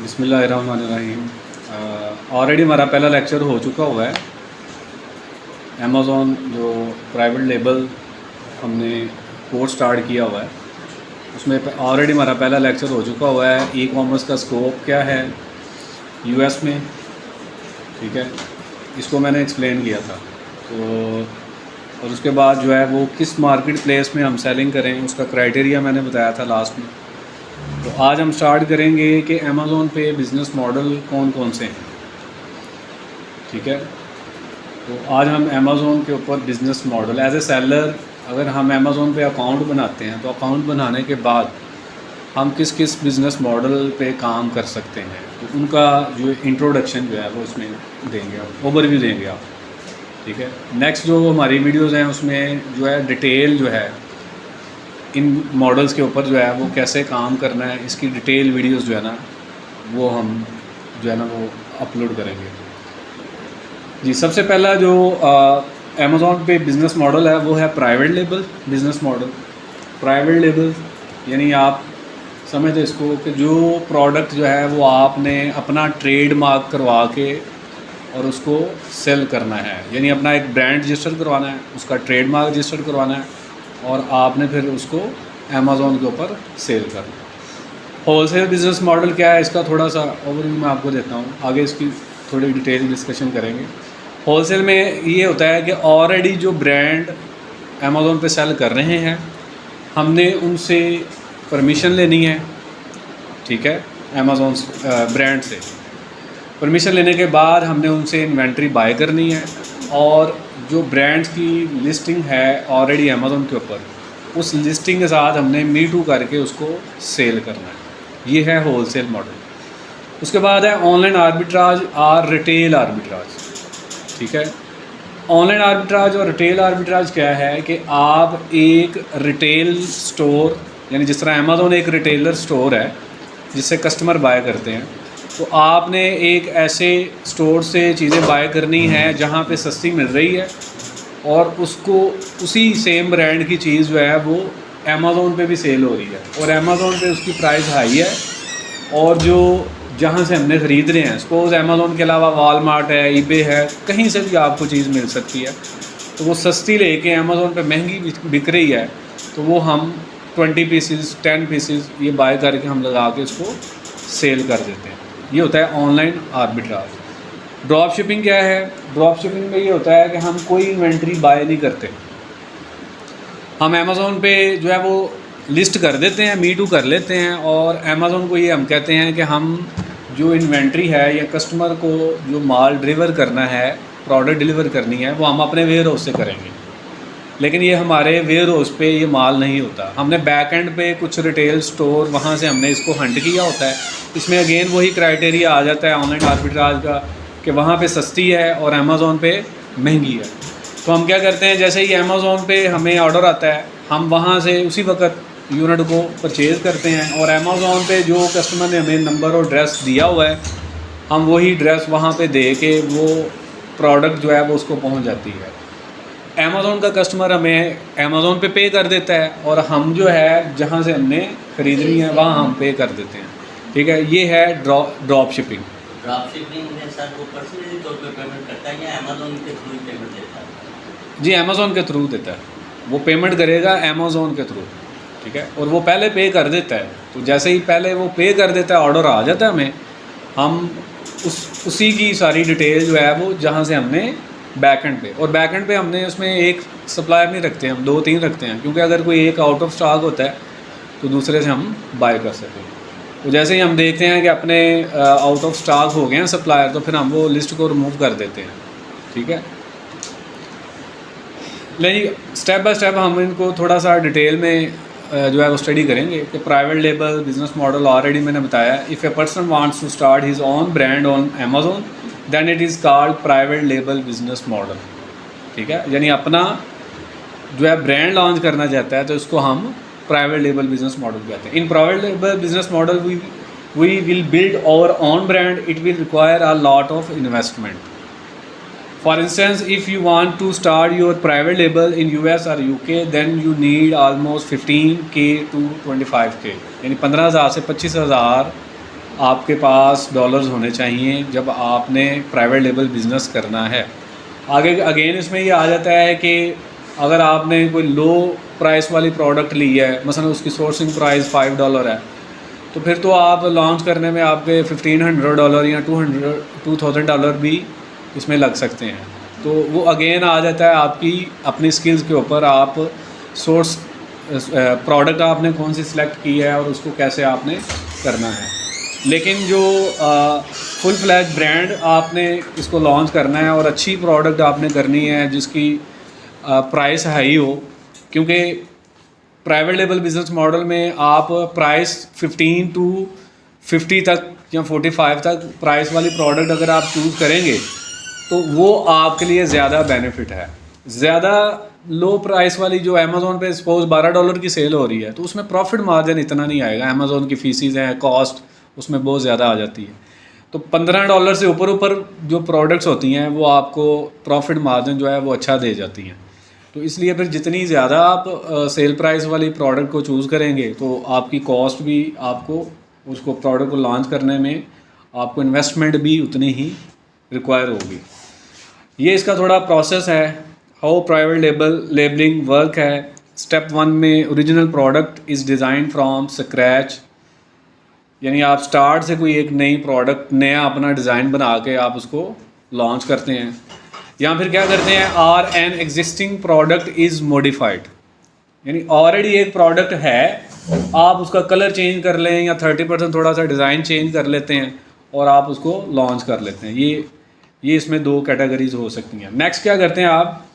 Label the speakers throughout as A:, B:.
A: बिस्मिल्लाहिर्रहमानिर्रहीम। ऑलरेडी हमारा पहला लेक्चर हो चुका हुआ है। अमेज़ॉन जो प्राइवेट लेबल हमने कोर्स स्टार्ट किया हुआ है, उसमें ऑलरेडी हमारा पहला लेक्चर हो चुका हुआ है। ई कॉमर्स का स्कोप क्या है यूएस में, ठीक है, इसको मैंने एक्सप्लेन किया था। तो और उसके बाद जो है वो किस मार्केट प्लेस में हम सेलिंग करें, उसका क्राइटेरिया मैंने बताया था लास्ट में। तो आज हम स्टार्ट करेंगे कि अमेज़ॉन पे बिज़नेस मॉडल कौन कौन से हैं, ठीक है। तो आज हम अमेज़ॉन के ऊपर business model as a seller, अगर हम अमेज़ॉन पे अकाउंट बनाते हैं तो अकाउंट बनाने के बाद हम किस किस बिज़नेस मॉडल पे काम कर सकते हैं, तो उनका जो इंट्रोडक्शन जो है वो इसमें देंगे, आप ओवरव्यू देंगे आप, ठीक है। नेक्स्ट जो हमारी वीडियोस हैं उसमें जो है डिटेल जो है इन मॉडल्स के ऊपर जो है वो कैसे काम करना है, इसकी डिटेल वीडियोस जो है ना वो हम जो है ना वो अपलोड करेंगे जी। सबसे पहला जो अमेज़ॉन पे बिज़नेस मॉडल है वो है private label business model. Private label यानी आप समझते इसको कि जो प्रोडक्ट जो है वो आपने अपना ट्रेड मार्क करवा के और उसको सेल करना है, यानी अपना एक ब्रांड रजिस्टर करवाना है, उसका ट्रेड मार्क रजिस्टर करवाना है और आपने फिर उसको अमेज़ॉन के ऊपर सेल करना है। होलसेल बिज़नेस मॉडल क्या है, इसका थोड़ा सा ओवरव्यू मैं आपको देता हूँ, आगे इसकी थोड़ी डिटेल डिस्कशन करेंगे। होलसेल में ये होता है कि ऑलरेडी जो ब्रांड अमेज़ॉन पे सेल कर रहे हैं, हमने उनसे परमिशन लेनी है, ठीक है। अमेज़ॉन ब्रांड से परमिशन लेने के बाद हमने उनसे इन्वेंट्री बाय करनी है और जो ब्रांड्स की लिस्टिंग है ऑलरेडी अमेज़ॉन के ऊपर, उस लिस्टिंग के साथ हमने मी टू करके उसको सेल करना है। ये है होलसेल मॉडल। उसके बाद है ऑनलाइन आर्बिट्राज और रिटेल आर्बिट्राज, ठीक है। ऑनलाइन आर्बिट्राज और रिटेल आर्बिट्राज क्या है कि आप एक रिटेल स्टोर, यानी जिस तरह अमेज़ॉन एक रिटेलर स्टोर है जिससे कस्टमर बाय करते हैं, तो आपने एक ऐसे स्टोर से चीज़ें बाय करनी है जहाँ पे सस्ती मिल रही है और उसको उसी सेम ब्रांड की चीज़ जो है वो अमेज़ॉन पे भी सेल हो रही है और अमेज़ॉन पे उसकी प्राइस हाई है, और जो जहाँ से हमने ख़रीद रहे हैं, सपोज़ अमेज़ॉन के अलावा वॉलमार्ट है, ईबे है, कहीं से भी आपको चीज़ मिल सकती है, तो वो सस्ती लेके अमेज़ॉन पे महंगी बिक रही है, तो वो हम 20 पीसेस 10 पीसेस ये बाय करके हम लगा के उसको सेल कर देते हैं। ये होता है ऑनलाइन आर्बिट्राज। ड्रॉप शिपिंग क्या है, ड्रॉप शिपिंग में ये होता है कि हम कोई इन्वेंट्री बाय नहीं करते, हम अमेज़ॉन पे जो है वो लिस्ट कर देते हैं, मी टू कर लेते हैं और अमेज़ॉन को ये हम कहते हैं कि हम जो इन्वेंट्री है या कस्टमर को जो माल डिलीवर करना है, प्रोडक्ट डिलीवर करनी है, वो हम अपने वेयर हाउस से करेंगे। लेकिन ये हमारे वेयर हाउस पे ये माल नहीं होता, हमने बैक एंड पे कुछ रिटेल स्टोर वहाँ से हमने इसको हंट किया होता है। इसमें अगेन वही क्राइटेरिया आ जाता है ऑनलाइन आर्बिट्राज का कि वहाँ पे सस्ती है और अमेज़ॉन पे महंगी है। तो हम क्या करते हैं, जैसे ही अमेज़ॉन पे हमें ऑर्डर आता है, हम वहाँ से उसी वक्त यूनिट को परचेज़ करते हैं और अमेज़ॉन पे जो कस्टमर ने हमें नंबर और एड्रेस दिया हुआ है, हम वही एड्रेस वहाँ पे दे के वो प्रोडक्ट जो है वो उसको पहुँच जाती है। अमेज़ॉन का कस्टमर हमें अमेज़ॉन पे कर देता है और हम जो है जहाँ से हमने ख़रीदनी है वहाँ हम पे कर देते हैं, ठीक है। ये है ड्रॉप शिपिंग।
B: ड्रॉप शिपिंग में सर वो पर्सनली तौर पे पेमेंट करता है या अमेज़ॉन के थ्रू पेमेंट देता है?
A: जी अमेज़ॉन के थ्रू देता है, वो पेमेंट करेगा अमेज़ॉन के थ्रू, ठीक है, और वो पहले पे कर देता है। तो जैसे ही पहले वो पे कर देता है, ऑर्डर आ जाता है हमें, हम उसी की सारी डिटेल जो है वो जहाँ से हमने बैक एंड पे, और बैक एंड पे हमने उसमें एक सप्लायर नहीं रखते, हम 2-3 रखते हैं, क्योंकि अगर कोई एक आउट ऑफ स्टॉक होता है तो दूसरे से हम बाय कर सकते हैं। तो जैसे ही हम देखते हैं कि अपने आउट ऑफ स्टॉक हो गए हैं सप्लायर, तो फिर हम वो लिस्ट को रिमूव कर देते हैं, ठीक है। लेकिन स्टेप बाय स्टेप हम इनको थोड़ा सा डिटेल में जो है वो स्टडी करेंगे कि private label business model already मैंने बताया। If a person wants to start his own brand on Amazon then it is called private label business model, ठीक है। यानी अपना जो है ब्रांड लॉन्च करना चाहता है तो इसको हम प्राइवेट लेबल बिजनेस मॉडल कहते हैं। In private label business model we will build our own brand, it will require a lot of investment. For instance, if you want to start your private label in US or UK, then you need almost 15K to 25K, यानी 15,000 से 25,000 आपके पास dollars होने चाहिए जब आपने private label business करना है। आगे अगेन इसमें ये आ जाता है कि अगर आपने कोई लो प्राइस वाली प्रोडक्ट ली है, मसलन उसकी सोर्सिंग प्राइस $5 है, तो फिर तो आप लॉन्च करने में आपके $1,500 या $2,000 भी इसमें लग सकते हैं। तो वो अगेन आ जाता है आपकी अपनी स्किल्स के ऊपर, आप सोर्स प्रोडक्ट आपने कौन सी सिलेक्ट की है और उसको कैसे आपने करना है। लेकिन जो फुल फ्लैज ब्रांड आपने इसको लॉन्च करना है और अच्छी प्रोडक्ट आपने करनी है जिसकी प्राइस हाई हो, क्योंकि प्राइवेट लेबल बिज़नेस मॉडल में आप प्राइस 15 to 50 तक या 45 तक प्राइस वाली प्रोडक्ट अगर आप चूज़ करेंगे तो वो आपके लिए ज़्यादा बेनिफिट है। ज़्यादा लो प्राइस वाली जो अमेज़ोन पे सपोज $12 की सेल हो रही है, तो उसमें प्रॉफिट मार्जिन इतना नहीं आएगा। अमेज़ोन की फीसीज़ हैं, कॉस्ट उसमें बहुत ज़्यादा आ जाती है। तो $15 से ऊपर जो प्रोडक्ट्स होती हैं वो आपको प्रॉफिट मार्जिन जो है वो अच्छा दे जाती हैं। तो इसलिए फिर जितनी ज़्यादा आप सेल प्राइस वाली प्रोडक्ट को चूज़ करेंगे तो आपकी कॉस्ट भी, आपको उसको प्रोडक्ट को लॉन्च करने में आपको इन्वेस्टमेंट भी उतनी ही रिक्वायर होगी। ये इसका थोड़ा प्रोसेस है, हाउ प्राइवेट लेबलिंग वर्क है। स्टेप 1 में original product is design from scratch, यानी आप स्टार्ट से कोई एक नई प्रोडक्ट, नया अपना डिज़ाइन बना के आप उसको लॉन्च करते हैं। या फिर क्या करते हैं, or an existing product is modified, यानी ऑलरेडी एक प्रोडक्ट है, आप उसका कलर चेंज कर लें या 30% थोड़ा सा डिज़ाइन चेंज कर लेते हैं और आप उसको लॉन्च कर लेते हैं। ये इसमें 2 कैटेगरीज हो सकती हैं। नेक्स्ट क्या करते हैं आप,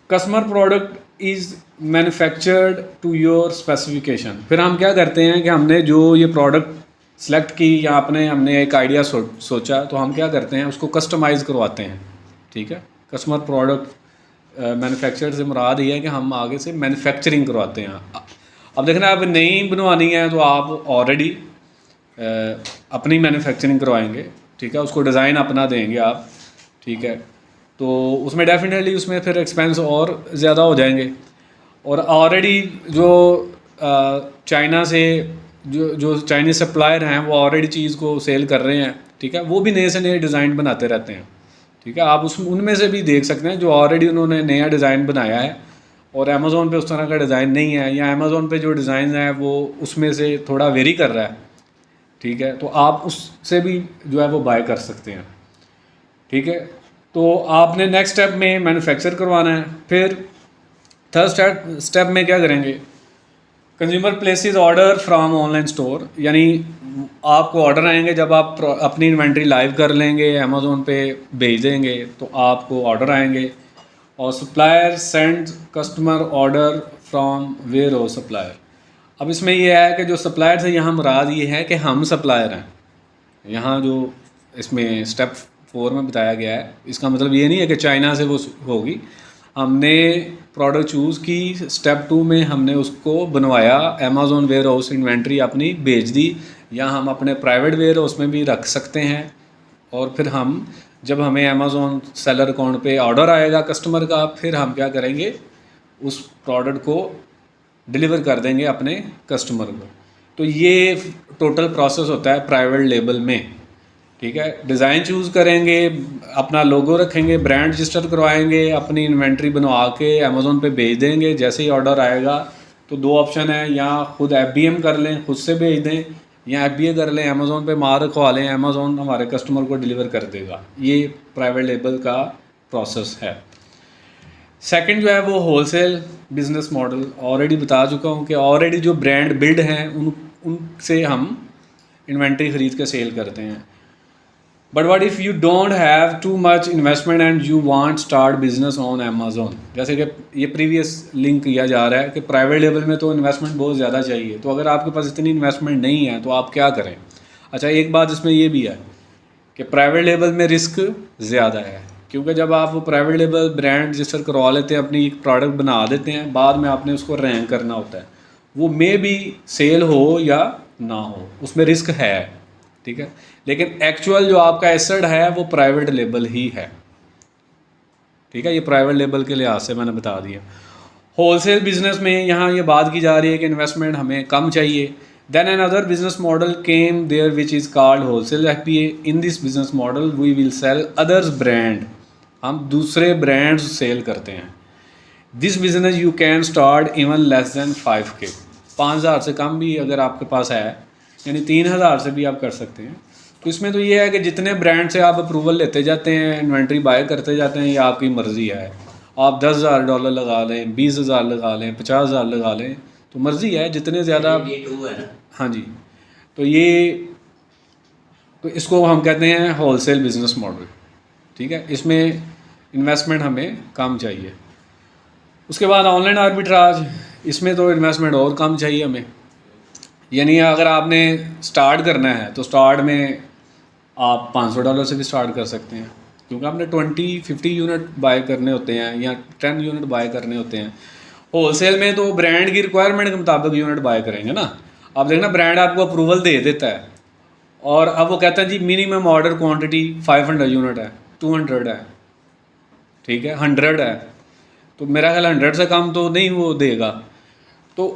A: customer product is manufactured to your specification. फिर हम क्या करते हैं कि हमने जो ये प्रोडक्ट सेलेक्ट की या हमने एक आइडिया सोचा, तो हम क्या करते हैं उसको कस्टमाइज़ करवाते हैं। ठीक है, कस्टमर प्रोडक्ट मैन्युफैक्चर से मुराद ये है कि हम आगे से मैन्युफैक्चरिंग करवाते हैं। अब देखना, आप नई बनवानी है तो आप ऑलरेडी अपनी मैन्युफैक्चरिंग करवाएंगे। ठीक है, उसको डिज़ाइन अपना देंगे आप। ठीक है, तो उसमें डेफिनेटली उसमें फिर एक्सपेंस और ज़्यादा हो जाएंगे। और ऑलरेडी जो चाइना से जो चाइनीज़ सप्लायर हैं वो ऑलरेडी चीज़ को सेल कर रहे हैं। ठीक है, वो भी नए से नए डिज़ाइन बनाते रहते हैं। ठीक है, आप उनमें से भी देख सकते हैं जो ऑलरेडी उन्होंने नया डिज़ाइन बनाया है और अमेज़ोन पे उस तरह का डिज़ाइन नहीं है, या अमेज़ोन पे जो डिज़ाइन है वो उसमें से थोड़ा वेरी कर रहा है। ठीक है, तो आप उससे भी जो है वो बाय कर सकते हैं। ठीक है, तो आपने नेक्स्ट स्टेप में मैन्युफैक्चर करवाना है। फिर थर्ड स्टेप में क्या करेंगे, consumer places order from online store, यानी आपको ऑर्डर आएंगे जब आप अपनी इन्वेंट्री लाइव कर लेंगे, अमेज़ोन पे भेज देंगे तो आपको ऑर्डर आएंगे। और supplier send customer order from warehouse supplier. अब इसमें यह है कि जो सप्लायर से यहाँ मुराद ये है कि हम सप्लायर हैं। यहाँ जो इसमें स्टेप 4 में बताया गया है, इसका मतलब ये नहीं है कि चाइना से वो होगी। हमने प्रोडक्ट चूज़ की, स्टेप 2 में हमने उसको बनवाया, अमेज़ोन वेयर हाउस इन्वेंट्री अपनी भेज दी, या हम अपने प्राइवेट वेयर हाउस में भी रख सकते हैं। और फिर हम जब हमें अमेज़ोन सेलर अकाउंट पे ऑर्डर आएगा कस्टमर का, फिर हम क्या करेंगे, उस प्रोडक्ट को डिलीवर कर देंगे अपने कस्टमर को। तो ये टोटल प्रोसेस होता है प्राइवेट लेबल में। ठीक है, डिज़ाइन चूज़ करेंगे, अपना लोगो रखेंगे, ब्रांड रजिस्टर करवाएंगे, अपनी इन्वेंट्री बनवा के अमेज़ोन पे भेज देंगे। जैसे ही ऑर्डर आएगा तो 2 ऑप्शन है, या खुद FBM कर लें, खुद से भेज दें, या FBA कर लें, अमेज़ोन पे माल रखवा लें, अमेज़ोन हमारे कस्टमर को डिलीवर कर देगा। ये प्राइवेट लेबल का प्रोसेस है। सेकंड जो है वो होलसेल बिज़नेस मॉडल, ऑलरेडी बता चुका हूँ कि ऑलरेडी जो ब्रांड बिल्ड हैं उनसे हम इन्वेंट्री ख़रीद के सेल करते हैं। But what if you don't have too much investment and you want start business on Amazon. जैसे कि ये प्रीवियस लिंक किया जा रहा है कि प्राइवेट लेवल में तो इन्वेस्टमेंट बहुत ज़्यादा चाहिए, तो अगर आपके पास इतनी इन्वेस्टमेंट नहीं है तो आप क्या करें। अच्छा, एक बात इसमें ये भी है कि प्राइवेट लेवल में रिस्क ज़्यादा है, क्योंकि जब आप प्राइवेट लेवल ब्रांड रजिस्टर करवा लेते हैं, अपनी एक प्रोडक्ट बना देते हैं, बाद में आपने उसको रैंक करना होता है, वो मे भी सेल हो या ना हो, उसमें रिस्क है। ठीक है, लेकिन एक्चुअल जो आपका एसेट है वो प्राइवेट लेबल ही है। ठीक है, ये प्राइवेट लेबल के लिहाज से मैंने बता दिया। होलसेल बिजनेस में यहाँ ये बात की जा रही है कि इन्वेस्टमेंट हमें कम चाहिए, Then another business model came there which is called wholesale FBA. In this business model we will sell others brand. हम दूसरे ब्रांड्स सेल करते हैं. This business you can start even less than 5K. 5,000 से कम भी अगर आपके पास है, यानी 3,000 से भी आप कर सकते हैं. तो इसमें तो ये है कि जितने ब्रांड से आप अप्रूवल लेते जाते हैं, इन्वेंट्री बाय करते जाते हैं, ये आपकी मर्ज़ी है. आप $10,000 लगा लें, 20,000 लगा लें, 50,000 लगा लें, तो मर्ज़ी है. जितने ज़्यादा
B: ये 2 है ना.
A: हाँ जी. तो इसको हम कहते हैं होलसेल बिजनेस मॉडल. ठीक है, इसमें इन्वेस्टमेंट हमें कम चाहिए. उसके बाद ऑनलाइन आर्बिट्राज, इसमें तो इन्वेस्टमेंट और कम चाहिए हमें. यानी अगर आपने स्टार्ट करना है तो स्टार्ट में आप $500 से भी स्टार्ट कर सकते हैं, क्योंकि आपने 20-50 यूनिट बाय करने होते हैं या 10 यूनिट बाय करने होते हैं. होलसेल में तो ब्रांड की रिक्वायरमेंट के मुताबिक यूनिट बाय करेंगे ना. आप देखना ब्रांड आपको अप्रूवल दे देता है और अब वो कहता है जी मिनिमम ऑर्डर क्वांटिटी 500 यूनिट है, 200 है, ठीक है, 100 है, तो मेरा ख्याल 100 से कम तो नहीं वो देगा. तो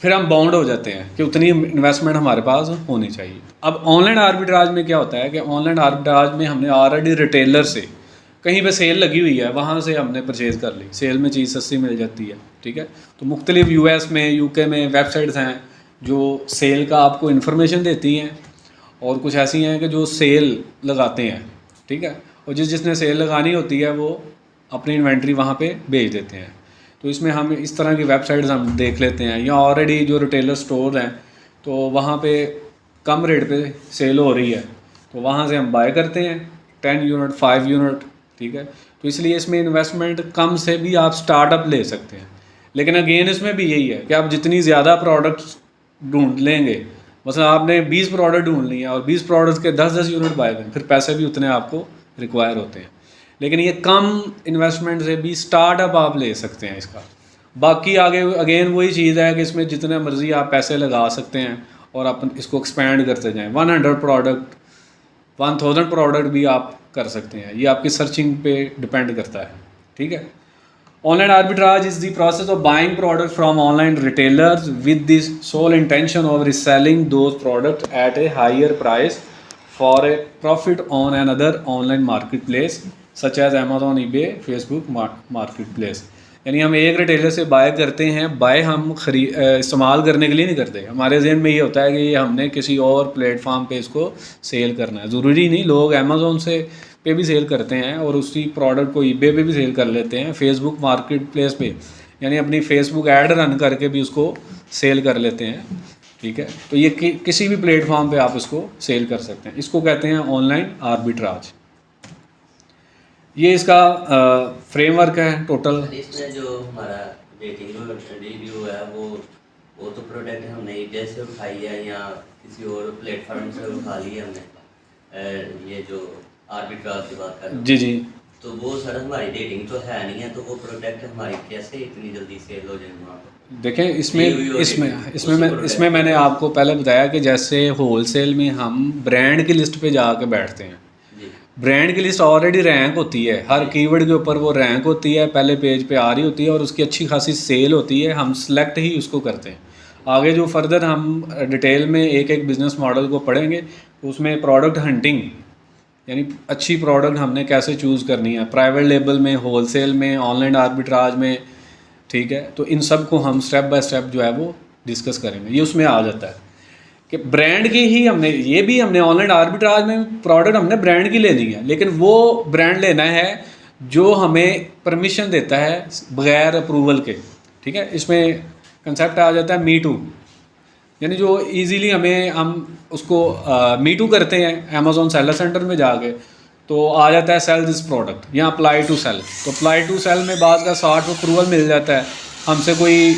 A: फिर हम बाउंड हो जाते हैं कि उतनी इन्वेस्टमेंट हमारे पास होनी चाहिए. अब ऑनलाइन आर्बिट्राज में क्या होता है कि ऑनलाइन आर्बिट्राज में हमने ऑलरेडी रिटेलर से कहीं पे सेल लगी हुई है, वहाँ से हमने परचेज़ कर ली. सेल में चीज़ सस्ती मिल जाती है. ठीक है, तो मुख्तलिफ US में, UK में वेबसाइट्स हैं जो सेल का आपको इन्फॉर्मेशन देती हैं, और कुछ ऐसी हैं कि जो सेल लगाते हैं. ठीक है, और जिसने सेल लगानी होती है वो अपनी इन्वेंट्री वहाँ पे भेज देते हैं. तो इसमें हम इस तरह की वेबसाइट्स हम देख लेते हैं, या ऑलरेडी जो रिटेलर स्टोर हैं तो वहाँ पे कम रेट पे सेल हो रही है, तो वहाँ से हम बाय करते हैं 10 यूनिट, 5 यूनिट. ठीक है, तो इसलिए इसमें इन्वेस्टमेंट कम से भी आप स्टार्टअप ले सकते हैं. लेकिन अगेन इसमें भी यही है कि आप जितनी ज़्यादा प्रोडक्ट्स ढूंढ लेंगे, मतलब आपने 20 प्रोडक्ट ढूंढ लिए और 20 प्रोडक्ट्स के 10-10 यूनिट बाय करें, फिर पैसे भी उतने आपको रिक्वायर होते हैं. लेकिन ये कम इन्वेस्टमेंट से भी स्टार्टअप आप ले सकते हैं इसका. बाकी आगे अगेन वही चीज़ है कि इसमें जितने मर्ज़ी आप पैसे लगा सकते हैं और आप इसको एक्सपेंड करते जाएं. 100 प्रोडक्ट, 1000 प्रोडक्ट भी आप कर सकते हैं. ये आपकी सर्चिंग पे डिपेंड करता है. ठीक है. Online arbitrage is the process of buying product from online retailers with this sole intention of reselling those product at a higher price for a profit on another online marketplace such as Amazon, eBay, Facebook marketplace. यानी हम एक retailer से bye करते हैं, bye हम इस्तेमाल करने के लिए नहीं करते. हमारे जहन में ये होता है कि ये हमने किसी और प्लेटफॉर्म पे इसको सेल करना है. ज़रूरी नहीं, लोग अमेजोन से पे भी सेल करते हैं और उसी प्रोडक्ट को ईबे पे भी सेल कर लेते हैं, फेसबुक मार्केट प्लेस पे, यानी अपनी फेसबुक ऐड रन करके भी उसको सेल कर लेते हैं. ठीक है, तो ये किसी भी प्लेटफॉर्म पे आप इसको सेल कर सकते हैं. इसको कहते हैं ऑनलाइन आर्बिट्राज. ये इसका फ्रेमवर्क है टोटल.
B: इसमें जो हमारा रेटिंग रिव्यू है वो तो प्रोडक्ट हमने ईबे से उठाई है या किसी और प्लेटफॉर्म से उठा ली है हमने. ये जो आर्बिट्राज की बात कर रहे हैं
A: जी जी,
B: तो वो सर हमारी रेटिंग तो है नहीं है, तो वो प्रोडक्ट हमारी कैसे इतनी जल्दी सेल हो जाए वहाँ पर?
A: देखें इसमें मैंने आपको पहले बताया कि जैसे होलसेल में हम ब्रांड की लिस्ट पे जाके बैठते हैं. ब्रांड की लिस्ट ऑलरेडी रैंक होती है, हर कीवर्ड के ऊपर वो रैंक होती है, पहले पेज पे आ रही होती है और उसकी अच्छी खासी सेल होती है. हम सेलेक्ट ही उसको करते हैं. आगे जो फर्दर हम डिटेल में एक एक बिज़नेस मॉडल को पढ़ेंगे, उसमें प्रोडक्ट हंटिंग, यानी अच्छी प्रोडक्ट हमने कैसे चूज़ करनी है, प्राइवेट लेबल में, होलसेल में, ऑनलाइन आर्बिट्राज में. ठीक है, तो इन सब को हम स्टेप बाय स्टेप जो है वो डिस्कस करेंगे. ये उसमें आ जाता है कि ब्रांड की ही हमने ऑनलाइन आर्बिट्राज में प्रोडक्ट हमने ब्रांड की लेनी है, लेकिन वो ब्रांड लेना है जो हमें परमिशन देता है बगैर अप्रूवल के. ठीक है, इसमें कंसेप्ट आ जाता है मी टू, यानी जो इजीली हम उसको मी टू करते हैं अमेजोन सेलर सेंटर में जाके, तो आ जाता है सेल दिस प्रोडक्ट या अप्लाई टू सेल. तो अप्लाई टू सेल में बाद का सॉर्ट अप्रूवल मिल जाता है, हमसे कोई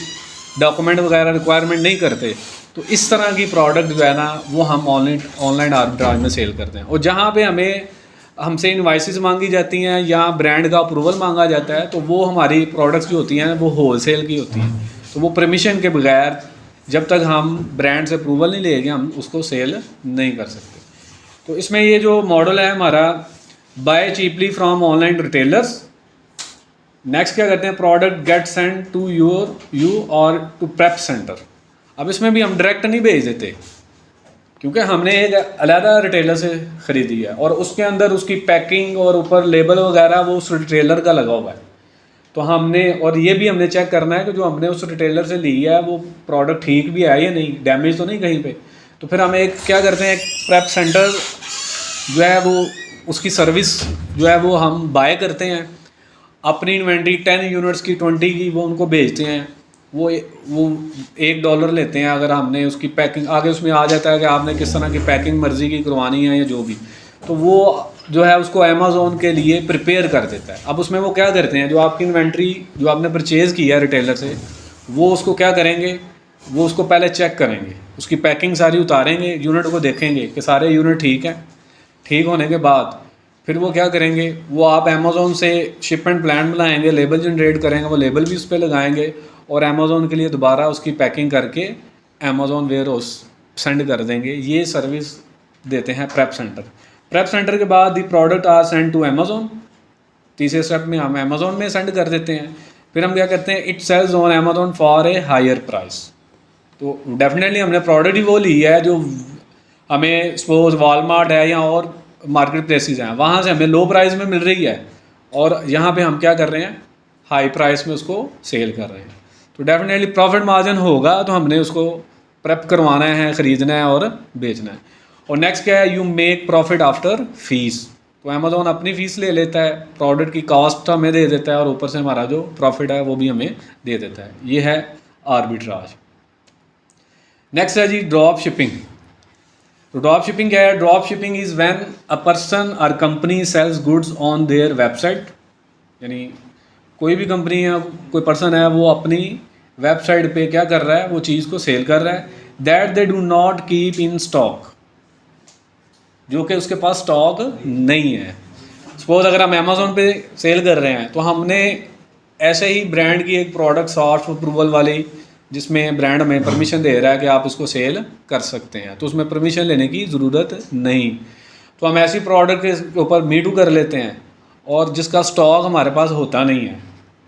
A: डॉक्यूमेंट वगैरह रिक्वायरमेंट नहीं करते. तो इस तरह की प्रोडक्ट जो है ना वो हम ऑनलाइन आर्बिट्राज में सेल करते हैं. और जहाँ पे हमसे इनवाइसेस मांगी जाती हैं या ब्रांड का अप्रूवल मांगा जाता है, तो वो हमारी प्रोडक्ट्स जो होती हैं वो होलसेल की होती हैं. तो वो परमिशन के बगैर जब तक हम ब्रांड से अप्रूवल नहीं लेंगे हम उसको सेल नहीं कर सकते. तो इसमें ये जो मॉडल है हमारा, buy cheaply from online retailers. Next क्या करते हैं, product get send to you और टू प्रेप सेंटर. अब इसमें भी हम डायरेक्ट नहीं भेज देते, क्योंकि हमने एक अलहदा रिटेलर से ख़रीदी है और उसके अंदर उसकी पैकिंग और ऊपर लेबल वगैरह वो उस रिटेलर का लगा हुआ है। तो हमने और ये भी हमने चेक करना है कि जो हमने उस रिटेलर से ली है वो प्रोडक्ट ठीक भी है या नहीं, डैमेज तो नहीं कहीं पे। तो फिर हम एक क्या करते हैं, एक प्रेप सेंटर जो है वो उसकी सर्विस जो है वो हम बाय करते हैं। अपनी इन्वेंट्री 10 यूनिट्स की 20 की वो उनको भेजते हैं। वो $1 लेते हैं अगर हमने उसकी पैकिंग, आगे उसमें आ जाता है कि आपने किस तरह की पैकिंग मर्ज़ी की करवानी है या जो भी, तो वो जो है उसको अमेज़ॉन के लिए प्रिपेयर कर देता है। अब उसमें वो क्या करते हैं, जो आपकी इन्वेंट्री जो आपने परचेज़ किया है रिटेलर से, वो उसको क्या करेंगे, वो उसको पहले चेक करेंगे, उसकी पैकिंग सारी उतारेंगे, यूनिट को देखेंगे कि सारे यूनिट ठीक हैं। ठीक होने के बाद फिर वो क्या करेंगे, वो आप अमेज़ॉन से शिपमेंट प्लान बनाएंगे, लेबल जनरेट करेंगे, वो लेबल भी उस पर लगाएंगे और अमेज़ॉन के लिए दोबारा उसकी पैकिंग करके अमेज़ॉन वेयर हाउस सेंड कर देंगे। ये सर्विस देते हैं प्रेप सेंटर। प्रेप सेंटर के बाद the product are send to Amazon. तीसरे स्टेप में हम अमेज़ॉन में सेंड कर देते हैं। फिर हम क्या करते हैं, it sells on Amazon for a higher price. तो डेफिनेटली हमने प्रोडक्ट ही वो ली है जो हमें सपोज वॉलमार्ट है या और मार्केट प्लेसेस हैं, वहाँ से हमें लो प्राइस में मिल रही है और यहाँ पे हम क्या कर रहे हैं, हाई प्राइस में उसको सेल कर रहे हैं। तो डेफिनेटली प्रॉफिट मार्जिन होगा, तो हमने उसको प्रेप करवाना है, ख़रीदना है और बेचना है। और नेक्स्ट क्या है, you make profit after fees. तो अमेज़ॉन अपनी फ़ीस ले लेता है, प्रोडक्ट की कॉस्ट हमें दे देता है और ऊपर से हमारा जो प्रॉफिट है वो भी हमें दे देता है। ये है आर्बिट्राज। नेक्स्ट है जी ड्रॉप शिपिंग। तो ड्रॉप शिपिंग क्या है, drop shipping is when a person और company sells goods on their website. यानी कोई भी कंपनी या कोई पर्सन है वो अपनी वेबसाइट पे क्या कर रहा है, वो चीज़ को सेल कर रहा है, that they do not keep in stock, जो कि उसके पास स्टॉक नहीं है। सपोज अगर हम अमेज़ॉन पे सेल कर रहे हैं तो हमने ऐसे ही ब्रांड की एक प्रोडक्ट सॉफ्ट अप्रूवल वाली, जिसमें ब्रांड हमें परमिशन दे रहा है कि आप इसको सेल कर सकते हैं, तो उसमें परमिशन लेने की ज़रूरत नहीं। तो हम ऐसी प्रोडक्ट के ऊपर मी टू कर लेते हैं और जिसका स्टॉक हमारे पास होता नहीं है,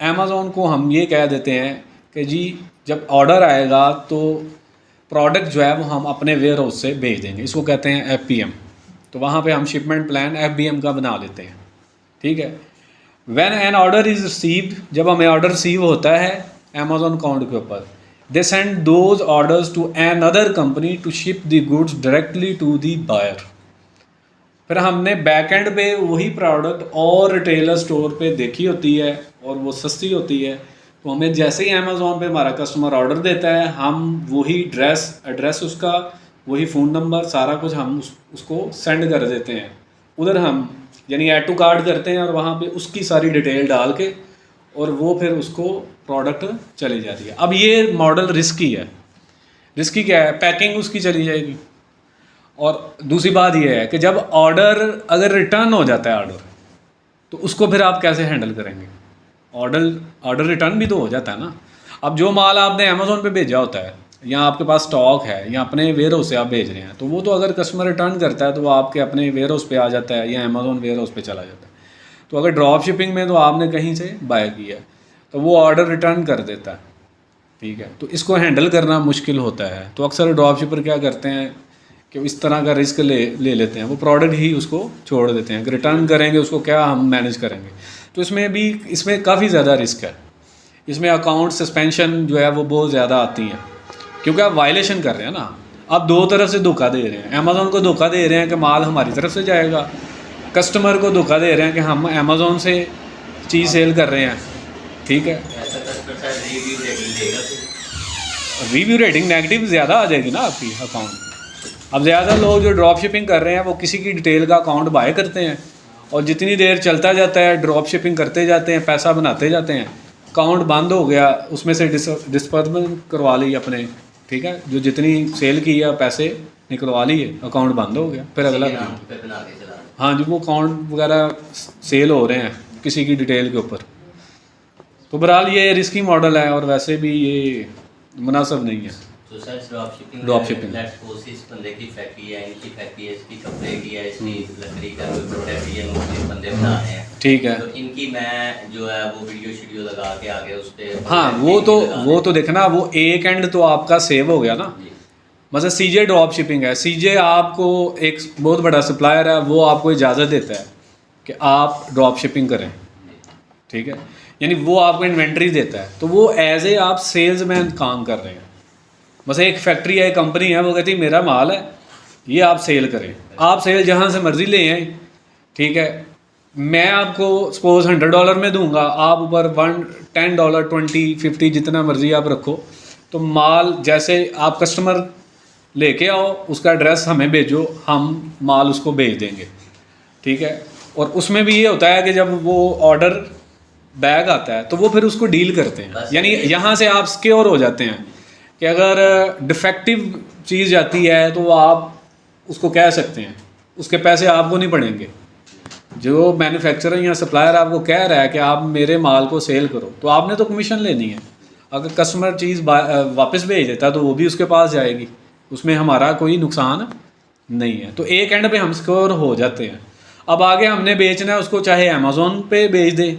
A: अमेज़ॉन को हम ये कह देते हैं कि जी जब ऑर्डर आएगा तो प्रोडक्ट जो है वो हम अपने वेयर हाउस से भेज देंगे, इसको कहते हैं FBM। तो वहाँ पे हम शिपमेंट प्लान FBM का बना लेते हैं, ठीक है। When an order is received, जब हमें ऑर्डर रिसीव होता है अमेज़ॉन अकाउंट के ऊपर, they send those orders to another company to ship the goods directly to the buyer. फिर हमने बैक एंड पे वही प्रोडक्ट और रिटेलर स्टोर पे देखी होती है और वो सस्ती होती है, तो हमें जैसे ही अमेज़ॉन पे हमारा कस्टमर ऑर्डर देता है, हम वही एड्रेस उसका, वही फ़ोन नंबर, सारा कुछ हम उसको सेंड कर देते हैं उधर। हम यानी ऐड टू कार्ट करते हैं और वहाँ पे उसकी सारी डिटेल डाल के और वो फिर उसको प्रोडक्ट चली जाती है। अब ये मॉडल रिस्की है। रिस्की क्या है, पैकिंग उसकी चली जाएगी। और दूसरी बात ये है कि जब ऑर्डर अगर रिटर्न हो जाता है ऑर्डर, तो उसको फिर आप कैसे हैंडल करेंगे। ऑर्डर रिटर्न भी तो हो जाता है ना। अब जो माल आपने अमेज़ॉन पे भेजा होता है या आपके पास स्टॉक है या अपने वेयर हाउस से आप भेज रहे हैं, तो वो तो अगर कस्टमर रिटर्न करता है तो वो आपके अपने वेयर हाउस पे आ जाता है या अमेज़ॉन वेयर हाउस पे चला जाता है। तो अगर ड्रॉप शिपिंग में तो आपने कहीं से बाय किया है तो वो ऑर्डर रिटर्न कर देता है, ठीक है। तो इसको हैंडल करना मुश्किल होता है। तो अक्सर ड्रॉप शिपर क्या करते हैं कि इस तरह का रिस्क ले लेते हैं, वो प्रोडक्ट ही उसको छोड़ देते हैं कि रिटर्न करेंगे उसको, क्या हम मैनेज करेंगे। तो इसमें काफ़ी ज़्यादा रिस्क है। इसमें अकाउंट सस्पेंशन जो है वो बहुत ज़्यादा आती हैं, क्योंकि आप वायलेशन कर रहे हैं ना। आप दो तरफ से धोखा दे रहे हैं, अमेज़ॉन को धोखा दे रहे हैं कि माल हमारी तरफ से जाएगा, कस्टमर को धोखा दे रहे हैं कि हम अमेज़ॉन से चीज़ सेल कर रहे हैं, ठीक है। रिव्यू रेटिंग नेगेटिव ज़्यादा आ जाएगी ना आपकी अकाउंट। अब ज़्यादा लोग जो ड्रॉप शिपिंग कर रहे हैं वो किसी की डिटेल का अकाउंट बाय करते हैं और जितनी देर चलता जाता है ड्रॉप शिपिंग करते जाते हैं, पैसा बनाते जाते हैं, अकाउंट बंद हो गया, उसमें से डिस्बर्समेंट करवा ली अपने, ठीक है, जो जितनी सेल की है पैसे निकलवा लिए, अकाउंट बंद हो गया, फिर अगला हाँ जी वो अकाउंट वगैरह सेल हो रहे हैं किसी की डिटेल के ऊपर। तो बहरहाल ये रिस्की मॉडल है और वैसे भी ये मुनासिब नहीं है।
B: तो sir
A: drop shipping
B: let's suppose इस बंदे की फैक्ट्री है, इनकी फैक्ट्री है, इसकी कपड़े की है, इसकी लकड़ी का कोई प्रोडक्ट है, मुस्लिम बंदे बना रहे हैं,
A: ठीक है।
B: तो इनकी मैं जो है वो वीडियो लगा के आगे उस पर,
A: हाँ वो तो देखना, वो एक एंड तो आपका सेव हो गया ना।
B: जी
A: मतलब सीजे ड्रॉप शिपिंग है, सीजे आपको एक बहुत बड़ा सप्लायर है, वो आपको इजाज़त देता है कि आप ड्रॉप शिपिंग करें, ठीक है। यानी वो आपको इन्वेंट्री देता है, तो वो एज ए आप सेल्समैन काम कर रहे हैं। बस एक फैक्ट्री है, एक कंपनी है, वो कहती है मेरा माल है, ये आप सेल करें, आप सेल जहाँ से मर्ज़ी ले आए, ठीक है। मैं आपको सपोज $100 में दूंगा, आप ऊपर $10, $20, $50 जितना मर्ज़ी आप रखो। तो माल जैसे आप कस्टमर लेके आओ, उसका एड्रेस हमें भेजो, हम माल उसको भेज देंगे, ठीक है। और उसमें भी ये होता है कि जब वो ऑर्डर बैग आता है तो वो फिर उसको डील करते हैं। यानी यहाँ से आप सिक्योर हो जाते हैं कि अगर डिफेक्टिव चीज़ जाती है तो आप उसको कह सकते हैं, उसके पैसे आपको नहीं पड़ेंगे। जो मैन्युफैक्चरर या सप्लायर आपको कह रहा है कि आप मेरे माल को सेल करो, तो आपने तो कमीशन लेनी है। अगर कस्टमर चीज़ वापस भेज देता तो वो भी उसके पास जाएगी, उसमें हमारा कोई नुकसान नहीं है। तो एक एंड पे हम सिक्योर हो जाते हैं। अब आगे हमने बेचना है उसको, चाहे अमेज़ोन पे बेच दें,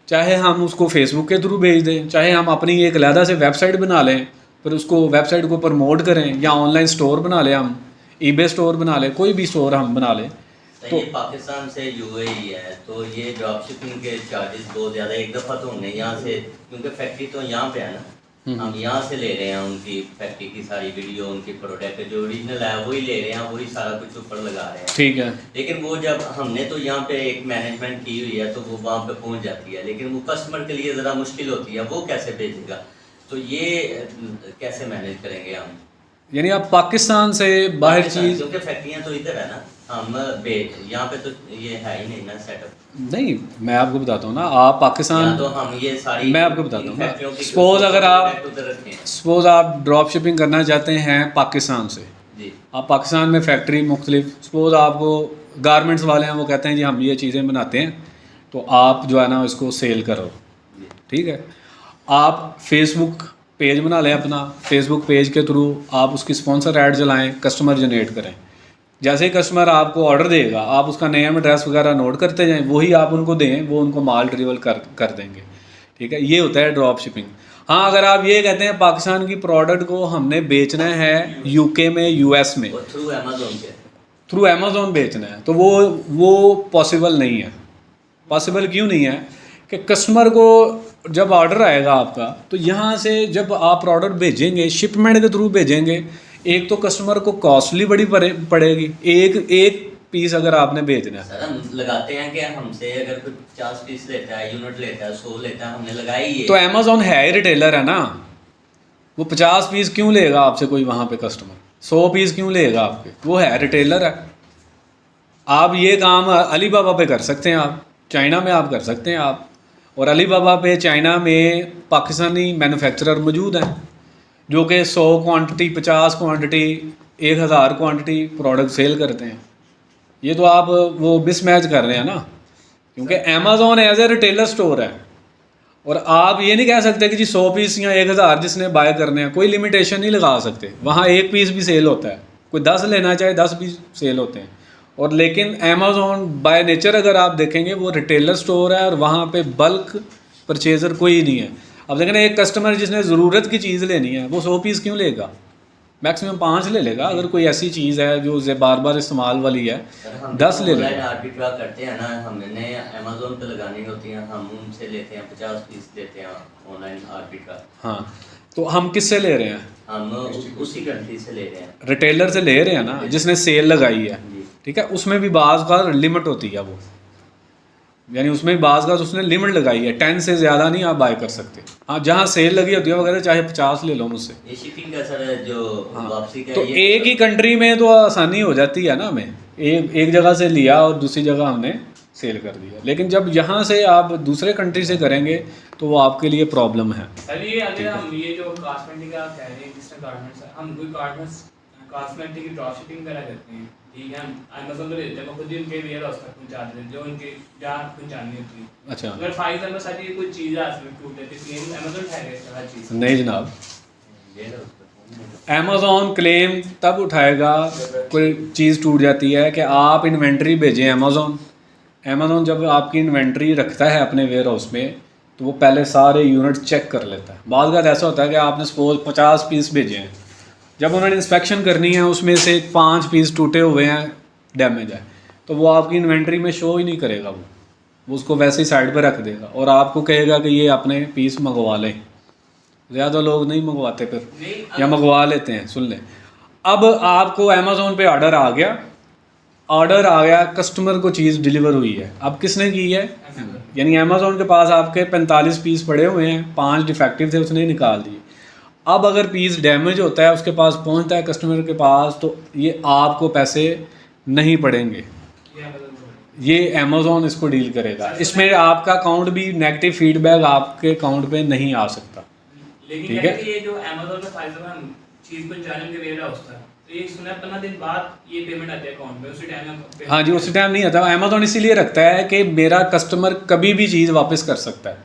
A: चाहे हम उसको फेसबुक के थ्रू भेज दें, चाहे हम अपनी एक अलहदा से वेबसाइट बना लें, फिर उसको वेबसाइट को प्रमोट करें, या ऑनलाइन स्टोर बना लें, हम ईबे स्टोर बना लें, कोई भी स्टोर हम बना लें।
B: तो ये पाकिस्तान से यूएई है, तो ये ड्रॉप शिपिंग के चार्जेस बहुत ज़्यादा एक दफ़ा तो होंगे यहाँ से, क्योंकि फैक्ट्री तो यहाँ पे है ना, हम यहाँ से ले रहे हैं उनकी फैक्ट्री की सारी वीडियो, उनकी प्रोडक्ट जो ओरिजिनल है वही ले रहे हैं, वही सारा कुछ ऊपर लगा रहे हैं,
A: ठीक है।
B: लेकिन वो जब हमने तो यहाँ पे एक मैनेजमेंट की हुई है तो वो वहाँ पे पहुँच जाती है, लेकिन वो कस्टमर के लिए ज़रा मुश्किल होती है, वो कैसे भेजेगा, तो ये कैसे मैनेज करेंगे हम?
A: यानी आप पाकिस्तान से बाहर चीज़,
B: क्योंकि फैक्ट्रियाँ तो इधर है ना, हम यहाँ पे तो ये है ही नहीं ना सेटअप।
A: नहीं, मैं आपको बताता हूँ ना, आप पाकिस्तान,
B: तो हम ये सारी
A: मैं आपको बताता हूँ ना,
B: सपोज
A: अगर आप ड्रॉप शिपिंग करना चाहते हैं पाकिस्तान से,
B: जी
A: आप पाकिस्तान में फैक्ट्री मुख्तलिफ, सपोज आपको गारमेंट्स वाले हैं, वो कहते हैं जी हम ये चीज़ें बनाते हैं, तो आप जो है ना इसको सेल करो, ठीक है। आप फेसबुक पेज बना लें अपना, फेसबुक पेज के थ्रू आप उसकी स्पॉन्सर ऐड चलाएं, कस्टमर जनरेट करें। जैसे ही कस्टमर आपको ऑर्डर देगा, आप उसका नेम एड्रेस वगैरह नोट करते जाएं, वही आप उनको दें, वो उनको माल डिलीवर कर देंगे, ठीक है। ये होता है ड्रॉप शिपिंग। हाँ, अगर आप ये कहते हैं पाकिस्तान की प्रोडक्ट को हमने बेचना है यूके में, यूएस में, थ्रू अमेज़ोन बेचना है, तो वो पॉसिबल नहीं है। पॉसिबल क्यों नहीं है कि कस्टमर को जब ऑर्डर आएगा आपका, तो यहाँ से जब आप ऑर्डर भेजेंगे, शिपमेंट के थ्रू भेजेंगे, एक तो कस्टमर को कॉस्टली बड़ी पड़ेगी, एक पीस अगर आपने भेजना है।
B: सर हम लगाते हैं कि हमसे अगर कोई 50 पीस लेता है, यूनिट लेता है, 100 लेता है, हमने लगाई है,
A: तो अमेज़ोन है ही रिटेलर है ना, वो 50 पीस क्यों लेगा आपसे कोई वहाँ पे कस्टमर, 100 पीस क्यों लेगा आपके, वो है रिटेलर है। आप ये काम अली बाबा पे कर सकते हैं, आप चाइना में आप कर सकते हैं आप, और अली बाबा पे चाइना में पाकिस्तानी मैन्युफैक्चरर मौजूद हैं जो कि 100 quantity, 50 quantity, 1000 quantity product sell करते हैं। ये तो आप वो मिसमैच कर रहे हैं ना, क्योंकि Amazon as a retailer store है, और आप ये नहीं कह सकते कि जी 100 पीस या 1000 जिसने बाय करने हैं, कोई लिमिटेशन नहीं लगा सकते। वहाँ एक पीस भी सेल होता है, कोई 10 लेना चाहे 10 पीस सेल होते हैं। और लेकिन अमेज़ोन बाय नेचर अगर आप देखेंगे वो रिटेलर स्टोर है, और वहाँ पे बल्क परचेज़र कोई नहीं है। अब देखें एक कस्टमर जिसने ज़रूरत की चीज़ लेनी है, वो 100 पीस क्यों लेगा, मैक्सिमम 5 ले लेगा। अगर कोई ऐसी चीज़ है जो बार बार इस्तेमाल वाली है, 10 ले लेगा।
B: आर्बिट्राज करते हैं ना, हमने अमेज़ोन पे लगानी होती है, हम उनसे लेते हैं 50 पीस लेते हैं ऑनलाइन आर्बिट्राज।
A: हाँ, तो हम किससे ले रहे हैं,
B: हम उसी कंट्री से ले रहे हैं,
A: रिटेलर से ले रहे हैं ना, जिसने सेल लगाई है, ठीक है। उसमें भी बाज़ का लिमिट होती है, वो यानी उसमें बाज़ का उसने लिमिट लगाई है, 10 से ज़्यादा नहीं आप बाय कर सकते। हाँ, जहाँ सेल लगी होती है वगैरह, चाहे 50 ले लो मुझसे।
B: ये शिपिंग का सर जो वापसी का,
A: तो एक ही कंट्री में तो आसानी हो जाती है ना, हमें एक जगह से लिया और दूसरी जगह हमने सेल कर दिया। लेकिन जब यहाँ से आप दूसरे कंट्री से करेंगे तो वो आपके लिए प्रॉब्लम है।
C: सर ये अगर हम ये जो कॉस्मेटिक का कह रहे हैं, जिसमें गारमेंट्स हम कोई गारमेंट्स कॉस्मेटिक की ड्रॉप शिपिंग करा करते हैं, ठीक है, हम अमेज़न पे लेते हैं, वो खुद ही उनके वेयर हाउस तक पहुंचा देते हैं, जो उनके जहाँ पहुंचानी होती है।
A: अच्छा,
C: अगर फाइल में सारी कोई चीज़ है उसमें टूट जाती है, क्लेम अमेज़न उठाएगा हर चीज़?
A: नहीं जनाब, अमेज़ोन क्लेम तब उठाएगा कोई चीज़ टूट जाती है कि आप इन्वेंट्री भेजें अमेज़ोन, अमेज़ॉन जब आपकी इन्वेंट्री रखता है अपने वेयर हाउस में तो वो पहले सारे यूनिट चेक कर लेता है। बाद का ऐसा होता है कि आपने सपोज 50 पीस भेजे हैं, जब उन्होंने इंस्पेक्शन करनी है उसमें से 5 पीस टूटे हुए हैं, डैमेज है, तो वो आपकी इन्वेंट्री में शो ही नहीं करेगा। वो उसको वैसे ही साइड पर रख देगा और आपको कहेगा कि ये अपने पीस मंगवा लें। ज़्यादा लोग नहीं मंगवाते फिर, या मंगवा लेते हैं। सुन लें, अब आपको अमेज़ॉन पे ऑर्डर आ गया, कस्टमर को चीज़ डिलीवर हुई है। अब किसने की है? यानी अमेज़ॉन के पास आपके 45 पीस पड़े हुए हैं, 5 डिफेक्टिव थे, उसने निकाल दिए। अब अगर पीस डैमेज होता है, उसके पास पहुंचता है कस्टमर के पास, तो ये आपको पैसे नहीं पड़ेंगे, ये अमेज़ॉन इसको डील करेगा। इसमें आपका अकाउंट भी नेगेटिव फीडबैक आपके अकाउंट पे नहीं आ सकता।
C: लेकिन
A: ठीक
C: क्या
A: है,
C: ये जो अमेज़न में फायदा हम चीज़ को जाने के वेयर हाउस था, तो ये सुना 15 दिन बाद ये पेमेंट आती है अकाउंट में, उसी टाइम।
A: हाँ जी, उसी टाइम नहीं आता। अमेज़ॉन इसीलिए रखता है कि मेरा कस्टमर कभी भी चीज़ वापस कर सकता है,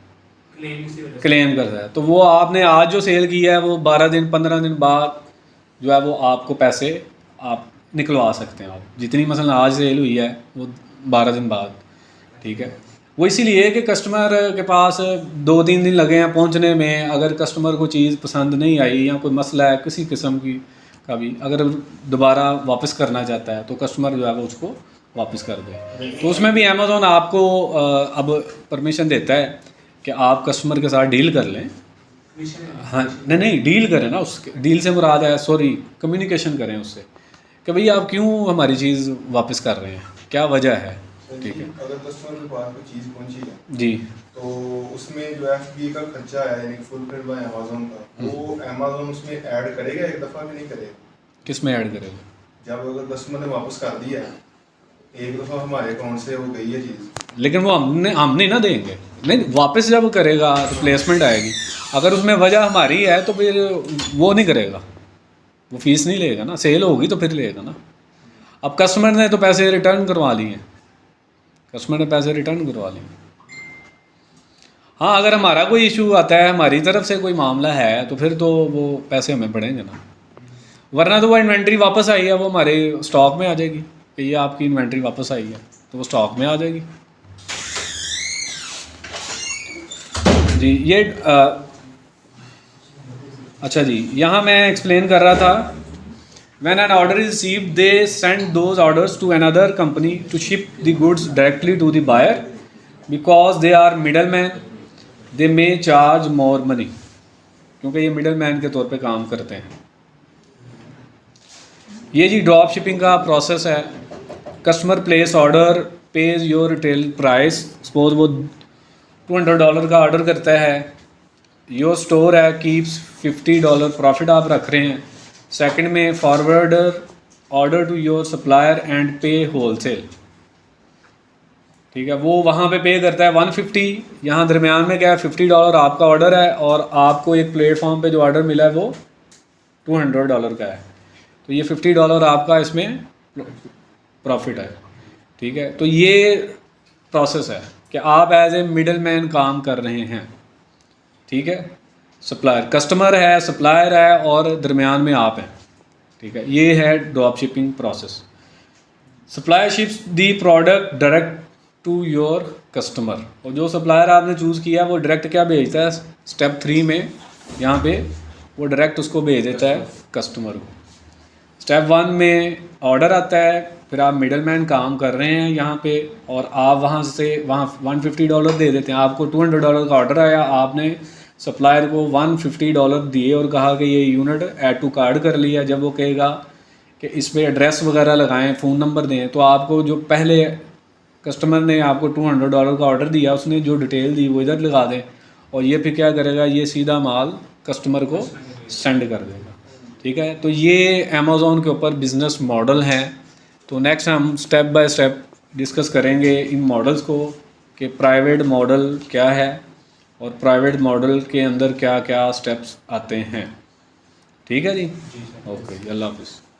A: क्लेम करता है। तो वो आपने आज जो सेल किया है वो 12 दिन 15 दिन बाद जो है वो आपको पैसे आप निकलवा सकते हैं। आप जितनी मसलन आज सेल हुई है वो 12 दिन बाद, ठीक है। वो इसीलिए कि कस्टमर के पास 2-3 दिन लगे हैं पहुंचने में। अगर कस्टमर को चीज़ पसंद नहीं आई या कोई मसला है किसी किस्म की का भी, अगर दोबारा वापस करना चाहता है तो कस्टमर जो है वो उसको वापस कर दे। तो उसमें भी अमेज़ॉन आपको अब परमिशन देता है कि आप कस्टमर के साथ डील कर लें। हाँ, नहीं डील करें ना, उसके डील से मुराद है, सॉरी, कम्युनिकेशन करें उससे कि भई आप क्यों हमारी चीज़ वापस कर रहे हैं, क्या वजह है। ठीक है,
D: अगर कस्टमर के पास कोई चीज़ पहुंची है
A: जी,
D: तो उसमें जो FBA का खर्चा है, यानी फुल पेड बाय अमेज़ॉन का, वो अमेज़ॉन उसमें ऐड करेगा एक दफ़ा भी नहीं करेगा?
A: किस में ऐड करेगा?
D: जब अगर कस्टमर ने वापस कर दिया है, एक दफ़ा हमारे अकाउंट से वो गई है चीज़,
A: लेकिन वो हम नहीं ना देंगे। नहीं, वापस जब करेगा तो प्लेसमेंट आएगी। अगर उसमें वजह हमारी है तो फिर वो नहीं करेगा, वो फीस नहीं लेगा ना। सेल होगी तो फिर लेगा ना। अब कस्टमर ने तो पैसे रिटर्न करवा लिए हैं, हाँ, अगर हमारा कोई इशू आता है, हमारी तरफ से कोई मामला है, तो फिर तो वो पैसे हमें पड़ेंगे ना। वरना तो वो इन्वेंट्री वापस आई है, वो हमारे स्टॉक में आ जाएगी कि ये आपकी इन्वेंट्री वापस आई है, तो वो स्टॉक में आ जाएगी। जी, ये अच्छा जी, यहाँ मैं एक्सप्लेन कर रहा था, when an order is received they send those orders to another company to ship the goods directly to the buyer because they are middlemen, they may charge more money, क्योंकि ये मिडलमैन के तौर पे काम करते हैं। ये जी ड्रॉप शिपिंग का प्रोसेस है। Customer place order, pays your retail price, suppose वो $200 का ऑर्डर करता है, योर स्टोर है कीप्स $50 प्रॉफिट आप रख रहे हैं। सेकंड में forwarder order to your supplier and pay wholesale, ठीक है, वो वहाँ पे पे करता है 150। यहाँ दरमियान में क्या है, $50 आपका ऑर्डर है और आपको एक प्लेटफॉर्म पे जो ऑर्डर मिला है वो $200 का है, तो ये $50 आपका इसमें प्रॉफिट है। ठीक है, तो ये प्रोसेस है कि आप एज ए मिडल मैन काम कर रहे हैं। ठीक है, सप्लायर, कस्टमर है, सप्लायर है और दरमियान में आप हैं। ठीक है, ये है drop shipping process. Supplier ships the product direct to your customer, और जो सप्लायर आपने चूज़ किया वो डायरेक्ट क्या भेजता है, स्टेप 3 में यहाँ पे वो डायरेक्ट उसको भेज देता है कस्टमर को। स्टेप 1 में ऑर्डर आता है, फिर आप मिडल मैन काम कर रहे हैं यहाँ पे, और आप वहाँ से वहाँ $150 दे देते हैं। आपको $200 का ऑर्डर आया, आपने सप्लायर को $150 दिए और कहा कि ये यूनिट ऐड टू कार्ड कर लिया। जब वो कहेगा कि इस पर एड्रेस वगैरह लगाएं, फ़ोन नंबर दें, तो आपको जो पहले कस्टमर ने आपको $200 का ऑर्डर दिया, उसने जो डिटेल दी वो इधर लगा दें, और ये फिर क्या करेगा, ये सीधा माल कस्टमर को सेंड कर देगा। ठीक है, तो ये अमेज़ॉन के ऊपर बिज़नेस मॉडल हैं। तो नेक्स्ट हम स्टेप बाय स्टेप डिस्कस करेंगे इन मॉडल्स को कि प्राइवेट मॉडल क्या है और प्राइवेट मॉडल के अंदर क्या क्या स्टेप्स आते हैं। ठीक है जी, ओके, अल्लाह हाफ़िज़।